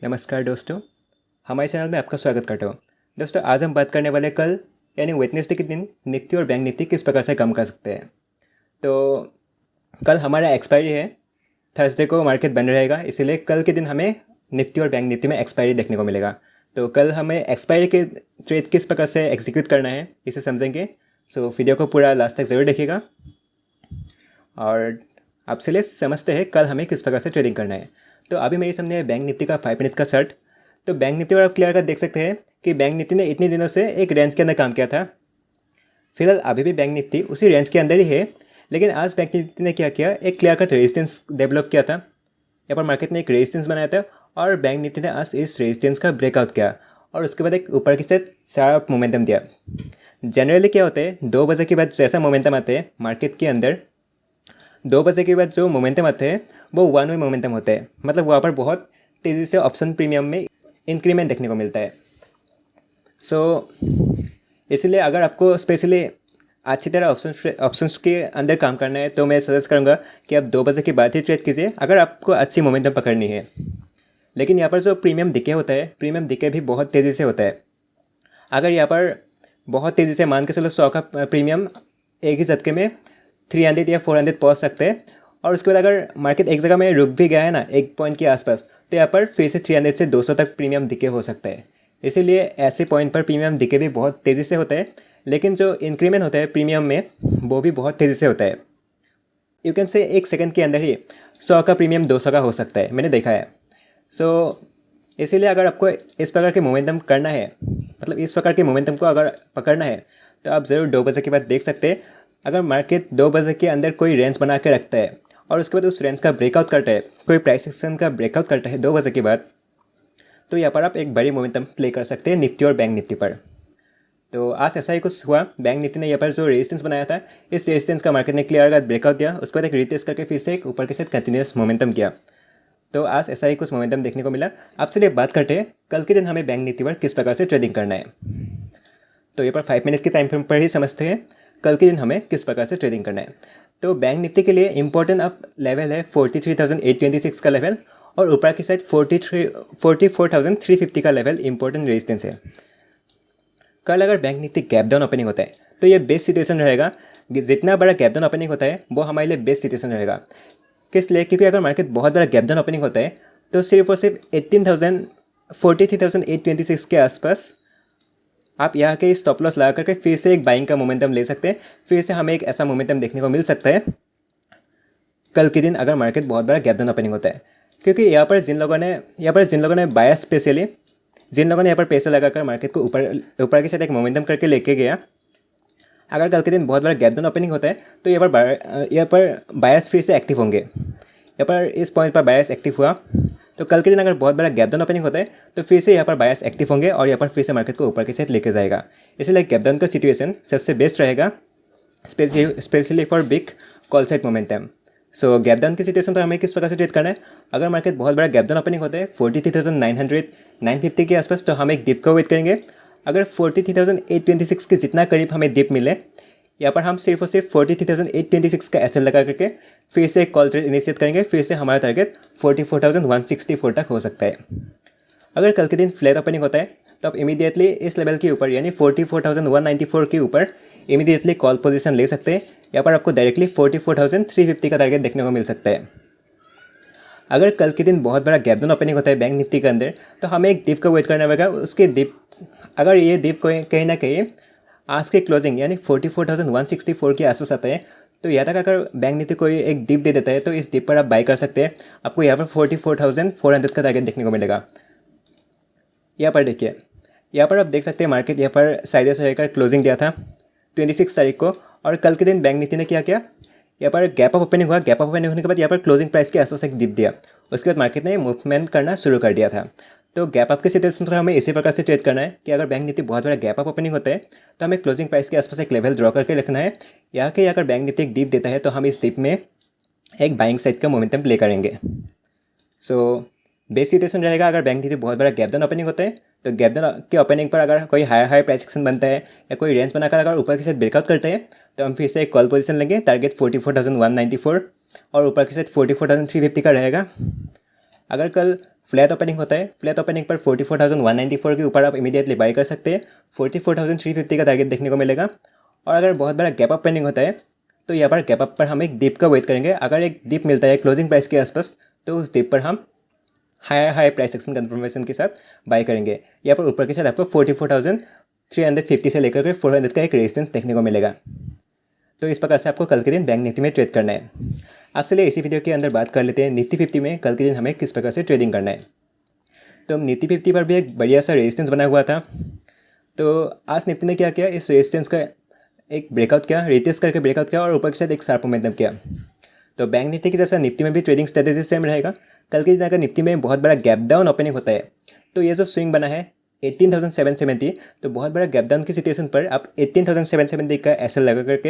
नमस्कार दोस्तों, हमारे चैनल में आपका स्वागत करता हूँ। दोस्तों, आज हम बात करने वाले कल यानी वेडनेसडे के दिन निफ्टी और बैंक निफ्टी किस प्रकार से कम कर सकते हैं। तो कल हमारा एक्सपायरी है, थर्सडे को मार्केट बंद रहेगा, इसीलिए कल के दिन हमें निफ्टी और बैंक निफ्टी में एक्सपायरी देखने को मिलेगा। तो कल हमें एक्सपायरी के ट्रेड किस प्रकार से एग्जीक्यूट करना है इसे समझेंगे। सो वीडियो को पूरा लास्ट तक ज़रूर देखिएगा और आपसे लिए समझते हैं कल हमें किस प्रकार से ट्रेडिंग करना है। तो अभी मेरे सामने है बैंक निफ्टी का 5 मिनट का चार्ट। तो बैंक निफ्टी पर आप क्लियर कर देख सकते हैं कि बैंक निफ्टी ने इतने दिनों से एक रेंज के अंदर काम किया था। फिलहाल अभी भी बैंक निफ्टी उसी रेंज के अंदर ही है, लेकिन आज बैंक निफ्टी ने क्या किया, एक क्लियर कट रेजिस्टेंस डेवलप किया था। यहाँ पर मार्केट ने एक रेजिस्टेंस बनाया था और बैंक निफ्टी ने आज इस रेजिस्टेंस का ब्रेकआउट किया और उसके बाद एक ऊपर की साइड शार्प मोमेंटम दिया। जनरली क्या होता है, 2 बजे के बाद जैसा मोमेंटम आते हैं मार्केट के अंदर, 2 बजे के बाद जो मोमेंटम आते हैं वो वन वे मोमेंटम होते हैं। मतलब वहाँ पर बहुत तेज़ी से ऑप्शन प्रीमियम में इंक्रीमेंट देखने को मिलता है। इसलिए अगर आपको स्पेशली अच्छी तरह ऑप्शंस के अंदर काम करना है तो मैं सजेस्ट करूँगा कि आप 2 बजे के बाद ही ट्रेड कीजिए अगर आपको अच्छी मोमेंटम पकड़नी है। लेकिन यहाँ पर जो प्रीमियम डिके होता है, प्रीमियम डिके भी बहुत तेज़ी से होता है। अगर यहाँ पर बहुत तेज़ी से मान के चलो 100 का प्रीमियम एक ही झटके में 300 या 400 पहुँच सकते हैं और उसके बाद अगर मार्केट एक जगह में रुक भी गया है ना, एक पॉइंट के आसपास, तो यहाँ पर फिर से 300 से 200 तक प्रीमियम डिके हो सकता है। इसीलिए ऐसे पॉइंट पर प्रीमियम डिके भी बहुत तेज़ी से होता है, लेकिन जो इंक्रीमेंट होता है प्रीमियम में वो भी बहुत तेज़ी से होता है। यू कैन से 1 सेकंड के अंदर ही 100 का प्रीमियम 200 का हो सकता है, मैंने देखा है। इसीलिए अगर आपको इस प्रकार के मोमेंटम करना है, मतलब इस प्रकार के मोमेंटम को अगर पकड़ना है, तो आप ज़रूर 2 बजे के बाद देख सकते हैं। अगर मार्केट 2 बजे के अंदर कोई रेंज बना के रखता है और उसके बाद उस रेंज का ब्रेकआउट करता है, कोई प्राइस एक्शन का ब्रेकआउट करता है 2 बजे के बाद, तो यहाँ पर आप एक बड़ी मोमेंटम प्ले कर सकते हैं निफ्टी और बैंक निफ्टी पर। तो आज ऐसा ही कुछ हुआ, बैंक निफ्टी ने यहाँ पर जो रेजिस्टेंस बनाया था, इस रेजिस्टेंस का मार्केट ने क्लियर कर ब्रेकआउट दिया, उसके बाद एक रिटेस्ट करके फिर से एक ऊपर के साथ कंटिन्यूस मोमेंटम किया। तो आज ऐसा ही कुछ मोमेंटम देखने को मिला। आपसे लिए बात करते हैं कल के दिन हमें बैंक निफ्टी पर किस प्रकार से ट्रेडिंग करना है। तो यहाँ पर 5 मिनट के टाइम फ्रेम पर ही समझते हैं कल के दिन हमें किस प्रकार से ट्रेडिंग करना है। तो बैंक निफ्टी के लिए इंपॉर्टेंट अप लेवल है 43,826 का लेवल और ऊपर की साइड 44,350 का लेवल इंपॉर्टेंट रेजिस्टेंस है। कल अगर bank Nifty gap down opening होता है तो ये बेस्ट सिचुएशन रहेगा। जितना बड़ा गैप डाउन ओपनिंग होता है वो हमारे लिए बेस्ट सिचुएशन रहेगा। किस लिए? क्योंकि अगर मार्केट बहुत बड़ा गैप डाउन ओपनिंग होता है तो सिर्फ और सिर्फ 43,826 के आसपास आप यहाँ के स्टॉप लॉस लगा करके फिर से एक बाइंग का मोमेंटम ले सकते हैं। फिर से हमें एक ऐसा मोमेंटम देखने को मिल सकता है कल के दिन अगर मार्केट बहुत बड़ा गैप डाउन ओपनिंग होता है। क्योंकि यहाँ पर जिन लोगों ने बायर्स स्पेशली जिन लोगों ने यहाँ पर पैसा लगाकर मार्केट को ऊपर के साथ एक मोमेंटम करके लेके गया, अगर कल के दिन बहुत बड़ा गैप डाउन ओपनिंग होता है तो यहाँ पर बायर्स फिर से एक्टिव होंगे। यहाँ पर इस पॉइंट पर बायर्स एक्टिव हुआ तो कल के दिन अगर बहुत बड़ा गैप डाउन ओपनिंग होता है तो फिर से यहाँ पर बायर्स एक्टिव होंगे और यहाँ पर फिर से मार्केट को ऊपर की साइड लेके जाएगा। इसलिए गैप डाउन का सिचुएशन सबसे बेस्ट रहेगा, specially for big call side momentum. So gap down की सिचुएशन पर हमें किस प्रकार से ट्रेड करना है? अगर मार्केट बहुत बड़ा गैप डाउन ओपनिंग होता है 43,900-950 के आसपास, तो हम एक डिप का वेट करेंगे। अगर 43,826 के जितना करीब हमें डिप मिले, यहाँ पर हम सिर्फ और सिर्फ 43,826 का एसएल लगा करके फिर से एक कॉल ट्रेड इनिशिएट करेंगे। फिर से हमारा टारगेट 44,164 तक हो सकता है। अगर कल के दिन फ्लैट ओपनिंग होता है तो आप इमीडिएटली इस लेवल के ऊपर यानी 44,194 के ऊपर इमीडिएटली कॉल पोजीशन ले सकते हैं। यहाँ पर आपको डायरेक्टली 44,350 का टारगेट देखने को मिल सकता है। अगर कल के दिन बहुत बड़ा गैप डाउन ओपनिंग होता है बैंक निफ्टी के अंदर तो हमें एक डिप का वेट करना पड़ेगा। उसके डिप, अगर ये डिप कहीं ना कहीं आज के क्लोजिंग यानी 44,164 के आसपास आता है तो यहाँ तक अगर बैंक निफ्टी कोई एक डिप दे देता है तो इस डिप पर आप बाई कर सकते हैं। आपको यहाँ पर 44,400 का टारगेट देखने को मिलेगा। यहाँ पर देखिए, यहाँ पर आप देख सकते हैं मार्केट यहाँ पर साइड से होकर क्लोजिंग दिया था 26 तारीख को और कल के दिन बैंक निफ्टी ने क्या किया, यहाँ पर गैप अप ओपनिंग हुआ। गैप अप ओपनिंग होने के बाद यहाँ पर क्लोजिंग प्राइस के आसपास एक डिप दिया, उसके बाद मार्केट ने मूवमेंट करना शुरू कर दिया था। तो गैप अप के सिचुएशन पर हमें इसी प्रकार से ट्रेड करना है कि अगर बैंक निफ्टी बहुत बड़ा गैप अप ओपनिंग होता है तो हमें क्लोजिंग प्राइस के आसपास एक लेवल ड्रॉ करके रखना है। यहाँ के अगर बैंक निफ्टी एक डिप देता है तो हम इस डिप में एक बाइंग साइड का मोमेंटम प्ले करेंगे। बेस सिचुएशन रहेगा अगर बैंक निफ्टी बहुत बड़ा गैप डाउन ओपनिंग होता है तो गैप डाउन के ओपनिंग पर अगर कोई हाई प्राइस एक्शन बनता है या कोई रेंज बनाकर अगर ऊपर के साथ ब्रेकआउट करते हैं तो हम फिर से एक कॉल पोजीशन लेंगे। टारगेट 44,194 और ऊपर के साथ 44,350 का रहेगा। अगर कल फ्लैट ओपनिंग होता है, फ्लैट ओपनिंग पर 44,194 के ऊपर आप इमीडिएटली बाई कर सकते हैं। 44,350 का टारगेट देखने को मिलेगा। और अगर बहुत बड़ा गैप अप ओपनिंग होता है तो यहाँ पर गैप अप पर हम एक डिप का वेट करेंगे। अगर एक डिप मिलता है क्लोजिंग प्राइस के आसपास तो उस डिप पर हम हाई प्राइस एक्शन कन्फर्मेशन के साथ बाई करेंगे। यहाँ पर ऊपर के साथ आपको 44,350 से लेकर के 400 का एक रेजिस्टेंस देखने को मिलेगा। तो इस प्रकार से आपको कल के दिन बैंक निफ्टी में ट्रेड करना है। आप चलिए इसी वीडियो के अंदर बात कर लेते हैं निफ्टी 50 में कल के दिन हमें किस प्रकार से ट्रेडिंग करना है। तो निफ्टी 50 पर भी एक बढ़िया सा रेजिस्टेंस बना हुआ था। तो आज निफ्टी ने क्या किया, इस रेजिस्टेंस का एक ब्रेकआउट किया, रिटेस्ट करके ब्रेकआउट किया और ऊपर के साथ एक शार्प मोमेंटम किया। तो बैंक निफ्टी की जैसा निफ्टी में भी ट्रेडिंग स्ट्रेटेजी सेम रहेगा। कल के दिन अगर निफ्टी में बहुत बड़ा गैप डाउन ओपनिंग होता है तो ये जो स्विंग बना है 18,770, तो बहुत बड़ा गैप डाउन की सिचुएशन पर आप 18,770 का एसएल लगा करके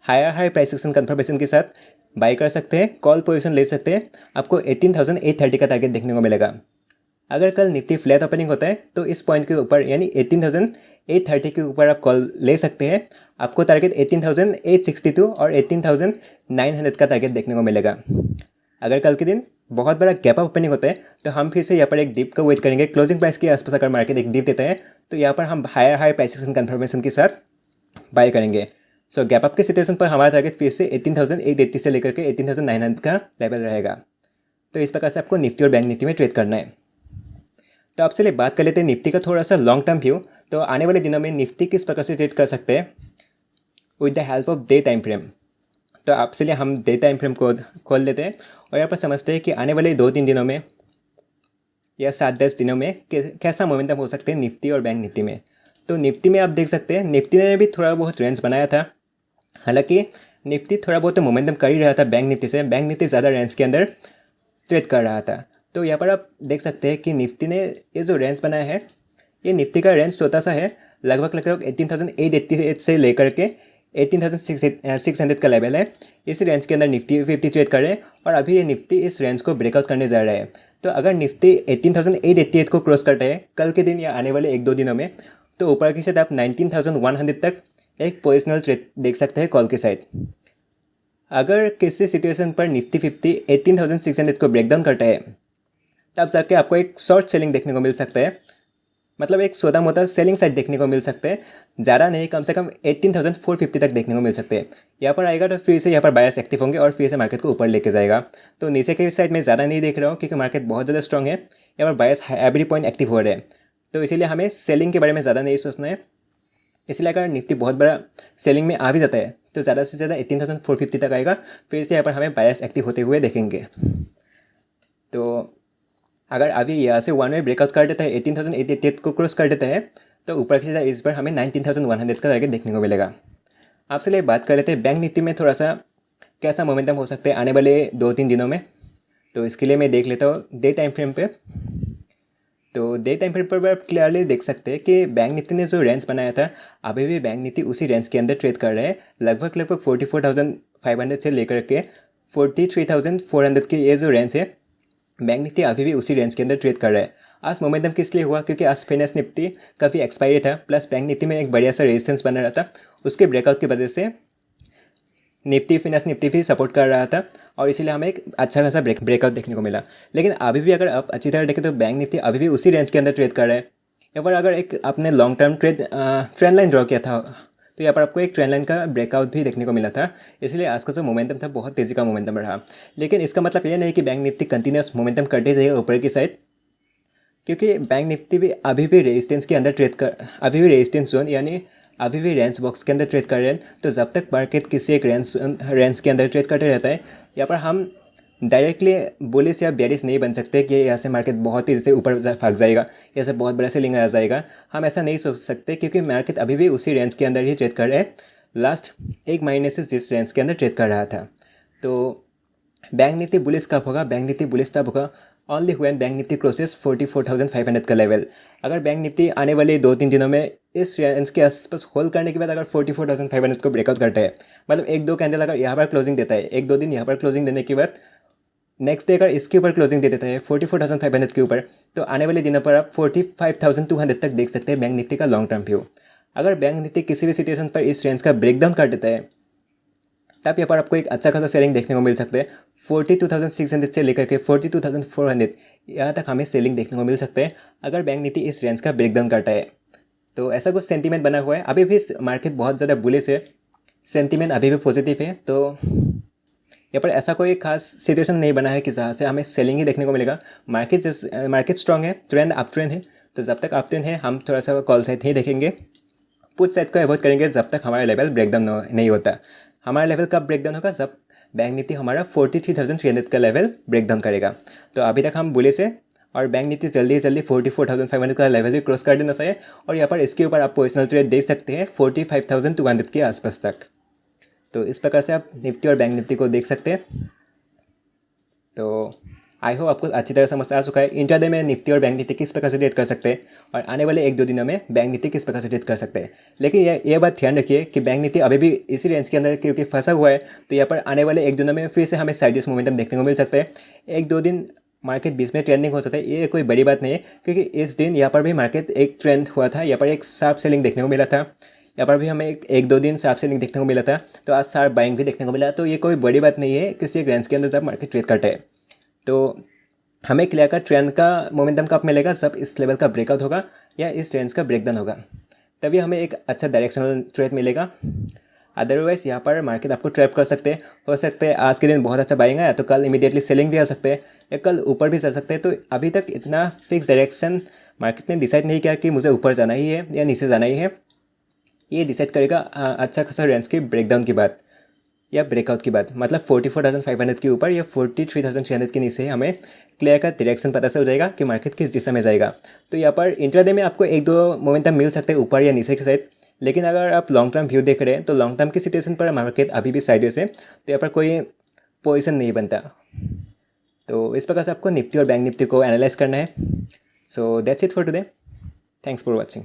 हाई प्राइस एक्शन कन्फर्मेशन के साथ बाई कर सकते हैं, कॉल पोजीशन ले सकते हैं। आपको 18,830 का टारगेट देखने को मिलेगा। अगर कल निफ्टी फ्लैट ओपनिंग होता है तो इस पॉइंट के ऊपर यानी 18,830 के ऊपर आप कॉल ले सकते हैं। आपको टारगेट 18,862 और 18,900 का टारगेट देखने को मिलेगा। अगर कल के दिन बहुत बड़ा गैप अप ओपनिंग होता है तो हम फिर से यहाँ पर एक डिप का वेट करेंगे। क्लोजिंग प्राइस के आसपास अगर मार्केट एक डिप देता है तो यहाँ पर हम हाई प्राइस एक्शन कन्फर्मेशन के साथ बाय करेंगे। सो गैप अप के सिचुएशन पर हमारा टारगेट फिर से 18,880 से लेकर के 18,900 का लेवल रहेगा। तो इस प्रकार से आपको निफ्टी और बैंक निफ्टी में ट्रेड करना है। तो आप चलिए बात कर लेते हैं निफ्टी का थोड़ा सा लॉन्ग टर्म व्यू। तो आने वाले दिनों में निफ्टी किस प्रकार से ट्रेड कर सकते हैं with the help of day time frame. तो आप चलिए हम डे टाइम फ्रेम को खोल लेते हैं और यहाँ पर समझते हैं कि आने वाले 2-3 दिनों में या 7-10 दिनों में कैसा मोमेंटम हो सकते हैं निफ्टी और बैंक निफ्टी में। तो निफ्टी में आप देख सकते हैं निफ्टी ने भी थोड़ा बहुत रेंज बनाया था। हालांकि निफ्टी थोड़ा बहुत मोमेंटम कर ही रहा था बैंक निफ्टी से, बैंक निफ्टी ज़्यादा रेंज के अंदर ट्रेड कर रहा था। तो यहाँ पर आप देख सकते हैं कि निफ्टी ने ये जो रेंज बनाया है ये निफ्टी का रेंज छोटा सा है, लगभग 18,888 से लेकर के 18,600 का लेवल है। इस रेंज के अंदर निफ्टी 50 ट्रेड कर रहे हैं और अभी ये निफ्टी इस रेंज को ब्रेकआउट करने जा रहा है। तो अगर निफ्टी 18,888 को क्रॉस करता है कल के दिन या आने वाले 1-2 दिनों में तो ऊपर की साइड आप 19,100 तक एक पोजिशनल ट्रेड देख सकते हैं कॉल की साइड। अगर किसी सिचुएशन पर निफ्टी 50 18,600 को ब्रेकडाउन करता है तब जाके आपको एक शॉर्ट सेलिंग देखने को मिल सकता है, मतलब एक छोटा मोटा सेलिंग साइड देखने को मिल सकते हैं। ज़्यादा नहीं, कम से कम 18,450 तक देखने को मिल सकते हैं। यहाँ पर आएगा तो फिर से यहाँ पर बायर्स एक्टिव होंगे और फिर से मार्केट को ऊपर लेके जाएगा। तो नीचे के साइड में ज़्यादा नहीं देख रहा हूँ क्योंकि मार्केट बहुत ज़्यादा स्ट्रॉन्ग है। यहाँ पर बायर्स एवरी पॉइंट एक्टिव हो रहे हैं, तो इसीलिए हमें सेलिंग के बारे में ज़्यादा नहीं सोचना है। इसलिए अगर निफ्टी बहुत बड़ा सेलिंग में आ भी जाता है तो ज़्यादा से ज़्यादा 18,450 तक आएगा, फिर से यहाँ पर हमें बायर्स एक्टिव होते हुए देखेंगे। तो अगर अभी यहाँ से वन वे ब्रेकआउट कर देता है 18,888 को क्रॉस कर देता है तो ऊपर की इस पर हमें 19,100 का टारगेट देखने को मिलेगा। आपसे लिए बात कर लेते हैं बैंक निफ्टी में थोड़ा सा कैसा मोमेंटम हो सकता है आने वाले 2-3 दिनों में। तो इसके लिए मैं देख लेता हूँ डे टाइम फ्रेम पे। तो डे टाइम फ्रेम पर आप क्लियरली देख सकते हैं कि बैंक निफ्टी ने जो रेंज बनाया था अभी भी बैंक निफ्टी उसी रेंज के अंदर ट्रेड कर रहे हैं। लगभग 44,500 से लेकर के 43,400 की ये जो रेंज है बैंक निफ्टी अभी भी उसी रेंज के अंदर ट्रेड कर रहा है। आज मोमेंटम किस लिए हुआ, क्योंकि आज फाइनेंस निफ्टी काफ़ी एक्सपायरी था, प्लस बैंक निफ्टी में एक बढ़िया सा रेजिस्टेंस बना रहा था। उसके ब्रेकआउट की वजह से निफ्टी फाइनेंस निफ्टी भी सपोर्ट कर रहा था और इसीलिए हमें एक अच्छा खासा ब्रेकआउट देखने को मिला। लेकिन अभी भी अगर आप अच्छी तरह देखें तो बैंक निफ्टी अभी भी उसी रेंज के अंदर ट्रेड कर रहा है। यहाँ पर अगर एक आपने long term trend line draw किया था तो यहाँ पर आपको एक ट्रेंड लाइन का ब्रेकआउट भी देखने को मिला था। इसलिए आज का जो मोमेंटम था बहुत तेज़ी का मोमेंटम रहा। लेकिन इसका मतलब ये नहीं कि बैंक निफ्टी कंटिन्यूस मोमेंटम करते जाइए ऊपर की साइड, क्योंकि बैंक निफ्टी भी अभी भी रेजिस्टेंस के अंदर अभी भी रेजिस्टेंस जोन यानी अभी भी रेंज बॉक्स के अंदर ट्रेड कर रहे हैं। तो जब तक मार्केट किसी एक रेंज के अंदर ट्रेड करते रहता है यहाँ पर हम डायरेक्टली बुलिश या बेरिश नहीं बन सकते कि यहाँ से मार्केट बहुत तेज़ी से ऊपर भाग जाएगा, यहाँ से बहुत बड़ा सेलिंग आ जाएगा। हम ऐसा नहीं सोच सकते क्योंकि मार्केट अभी भी उसी रेंज के अंदर ही ट्रेड कर रहे हैं लास्ट 1 महीने से जिस रेंज के अंदर ट्रेड कर रहा था। तो बैंक निफ्टी बुलिश कब होगा, बैंक निफ्टी बुलिश तब होगा only when bank Nifty crosses 44,500 का लेवल। अगर बैंक निफ्टी आने वाले 2-3 दिनों में इस रेंज के आसपास होल्ड करने के बाद अगर 44,500 को ब्रेकआउट करता है, मतलब 1-2 कैंडल अगर यहाँ पर क्लोजिंग देता है, 1-2 दिन यहाँ पर क्लोजिंग देने के बाद नेक्स्ट डे अगर इसके ऊपर क्लोजिंग दे देता है 44,500 के ऊपर, तो आने वाले दिनों पर आप 45,200 तक देख सकते हैं बैंक निफ्टी का लॉन्ग टर्म व्यू। अगर बैंक निफ्टी किसी भी सिचुएशन पर इस रेंज का ब्रेकडाउन कर देता है तब यहाँ पर आपको एक अच्छा खासा सेलिंग देखने को मिल सकता है। 42,600 से लेकर के 42,400 यहाँ तक हमें सेलिंग देखने को मिल सकता है अगर बैंक निफ्टी इस रेंज का ब्रेकडाउन करता है। तो ऐसा कुछ सेंटीमेंट बना हुआ है। अभी भी मार्केट बहुत ज़्यादा बुलिश है, सेंटीमेंट अभी भी पॉजिटिव है। तो यहाँ पर ऐसा कोई खास सिचुएशन नहीं बना है कि जहाँ से हमें सेलिंग ही देखने को मिलेगा। मार्केट स्ट्रॉन्ग है, ट्रेंड अप ट्रेंड है। तो जब तक अप ट्रेंड है हम थोड़ा सा कॉल साइड ही देखेंगे, पुट साइड को अवॉइड करेंगे जब तक हमारा लेवल ब्रेकडाउन नहीं होता। हमारा लेवल कब ब्रेकडाउन होगा? जब बैंक निफ्टी हमारा 43,300 का लेवल ब्रेकडाउन करेगा। तो अभी तक हम बुलिश है और बैंक निफ्टी जल्दी से जल्दी 44,500 का लेवल भी क्रॉस कर देना चाहिए। और यहाँ पर इसके ऊपर आप पोजिशनल ट्रेड देख सकते हैं 45,200 के आसपास तक। तो इस प्रकार से आप निफ्टी और बैंक निफ्टी को देख सकते हैं। तो आई होप आपको अच्छी तरह समझ आ चुका है इंट्राडे में निफ्टी और बैंक निफ्टी किस प्रकार से ट्रेड कर सकते हैं और आने वाले 1-2 दिनों में बैंक निफ्टी किस प्रकार से ट्रेड कर सकते हैं। लेकिन ये बात ध्यान रखिए कि बैंक निफ्टी अभी भी इसी रेंज के अंदर क्योंकि फंसा हुआ है। तो यहाँ पर आने वाले 1 दिनों में फिर से हमें साइडवेज मोमेंटम देखने को मिल सकता है। 1-2 दिन मार्केट बीच में ट्रेंडिंग हो सकता है, ये कोई बड़ी बात नहीं है क्योंकि इस दिन यहाँ पर भी मार्केट एक ट्रेंड हुआ था। यहाँ पर एक शार्प सेलिंग देखने को मिला था, यहाँ पर भी हमें 1-2 दिन शार्प सेलिंग देखने को मिला था। तो आज शार्प बाइंग भी देखने को मिला। तो ये कोई बड़ी बात नहीं है किसी एक रेंज के अंदर जब मार्केट ट्रेड करता है। तो हमें क्लियर का ट्रेंड का मोमेंटम कब मिलेगा? जब इस लेवल का ब्रेकआउट होगा या इस रेंज का ब्रेकडाउन होगा, तभी हमें एक अच्छा डायरेक्शनल ट्रेड मिलेगा। अदरवाइज यहाँ पर मार्केट आपको ट्रैप कर सकते हैं। हो सकते हैं आज के दिन बहुत अच्छा बाइंग आया तो कल इमीडिएटली सेलिंग भी आ सकते हैं या कल ऊपर भी चल सकते हैं। तो अभी तक इतना फिक्स डायरेक्शन मार्केट ने डिसाइड नहीं किया कि मुझे ऊपर जाना ही है या नीचे जाना ही है। ये डिसाइड करेगा अच्छा खासा रेंज के ब्रेकडाउन की बात या ब्रेकआउट की बात, मतलब 44,500 के ऊपर या 43,300 के नीचे हमें क्लियर का डायरेक्शन पता चल जाएगा कि मार्केट किस दिशा में जाएगा। तो यहाँ पर इंट्राडे में आपको 1-2 मोमेंटम मिल सकते हैं ऊपर या नीचे के साइड। लेकिन अगर आप लॉन्ग टर्म व्यू देख रहे हैं तो लॉन्ग टर्म की सिचुएशन पर मार्केट अभी भी साइडवेज है। तो यहाँ पर कोई पोजिशन नहीं बनता। तो इस प्रकार से आपको निफ्टी और बैंक निफ्टी को एनालाइज करना है। So that's it for today. Thanks for watching.